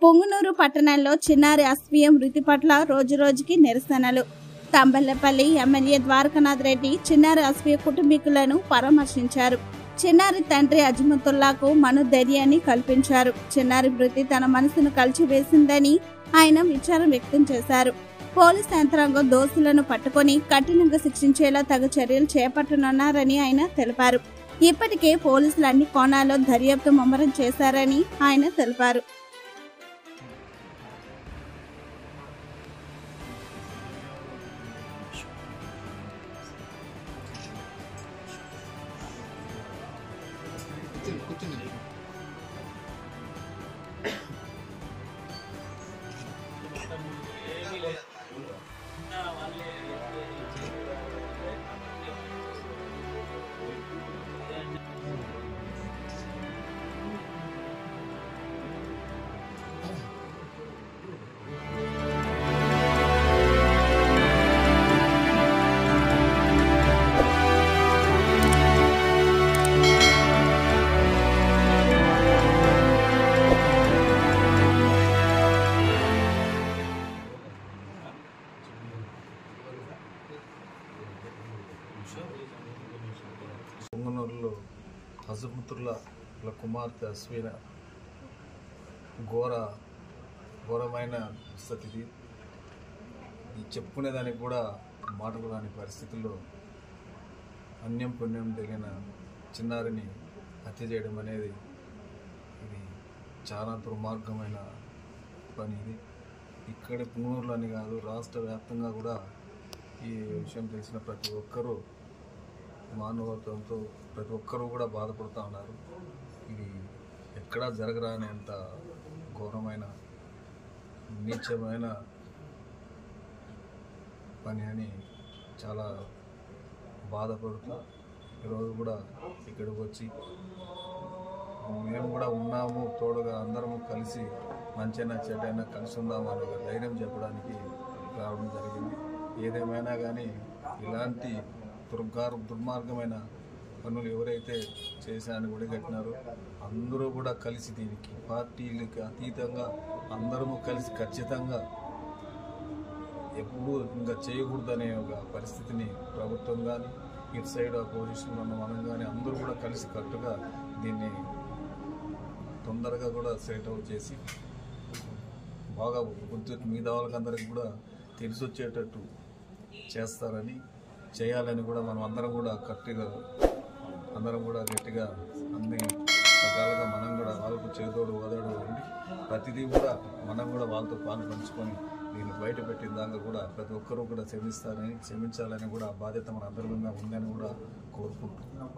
పొంగునూరు పట్టణంలో చిన్నారి అస్వియ మృతి పట్ల రోజురోజుకి నిరసనలు. తంబెల్లపల్లి ఎమ్మెల్యే ద్వారకానాథ్ రెడ్డి చిన్నారి అస్వియ కుటుంబీకులను పరామర్శించారు. చిన్నారి తండ్రి అజ్మతుల్లాకు మనోధైర్యాన్ని కల్పించారు. చిన్నారి మృతి తన మనసును కలిచివేసిందని ఆయన విచారం వ్యక్తం చేశారు. పోలీస్ యంత్రాంగం దోషులను పట్టుకొని కఠినంగా శిక్షించేలా తగు చర్యలు చేపట్టనున్నారని ఆయన తెలిపారు. ఇప్పటికే పోలీసులు అన్ని కోణాల్లో దర్యాప్తు ముమ్మరం చేశారని ఆయన తెలిపారు. పొంగనూరులో అజ్మతుల్లా కుమార్తె అస్విన ఘోరమైన స్థితి. ఇది చెప్పుకునేదానికి కూడా మాటలు రాని పరిస్థితుల్లో అన్యం పుణ్యం తెలియన చిన్నారిని హత్య చేయడం అనేది ఇది చాలా దుర్మార్గమైన పని. ఇది ఇక్కడ పొంగనూరులో అని కాదు, రాష్ట్ర వ్యాప్తంగా కూడా ఈ విషయం తెలిసిన ప్రతి ఒక్కరూ మానవత్వంతో ప్రతి ఒక్కరూ కూడా బాధపడుతూ ఉన్నారు. ఇది ఎక్కడా జరగరానంత ఘోరమైన నీచమైన పని అని చాలా బాధపడుతూ ఈరోజు కూడా ఇక్కడికి వచ్చి మేము కూడా ఉన్నాము, తోడుగా అందరము కలిసి మంచైనా చెడ్డైనా కలిసి ఉందాము అనే ధైర్యం చెప్పడానికి రావడం జరిగింది. ఏదేమైనా కానీ ఇలాంటి దుర్మార్గమైన పనులు ఎవరైతే చేశారని కూడా కట్టినారో అందరూ కూడా కలిసి దీనికి పార్టీలకి అతీతంగా అందరము కలిసి ఖచ్చితంగా ఎప్పుడూ ఇంకా చేయకూడదనే ఒక పరిస్థితిని ప్రభుత్వం కానీ ఇటు సైడ్ అపోజిషన్లో ఉన్న మనం కానీ అందరూ కూడా కలిసి కట్టుగా దీన్ని తొందరగా కూడా సెట్ అవుట్ చేసి బాగా మిగతా వాళ్ళకందరికీ కూడా తెలిసి వచ్చేటట్టు చేస్తారని చేయాలని కూడా మనం అందరం కూడా గట్టిగా అన్ని రకాలుగా మనం కూడా వాళ్ళకు చేదోడు ఓదాడు ఉండి ప్రతిదీ కూడా మనం కూడా వాళ్ళతో పాలు పంచుకొని దీన్ని బయట పెట్టిన దాకా కూడా ప్రతి ఒక్కరూ కూడా క్షమించాలని కూడా బాధ్యత మన అందరి మీద ఉందని కూడా కోరుకుంటున్నాం.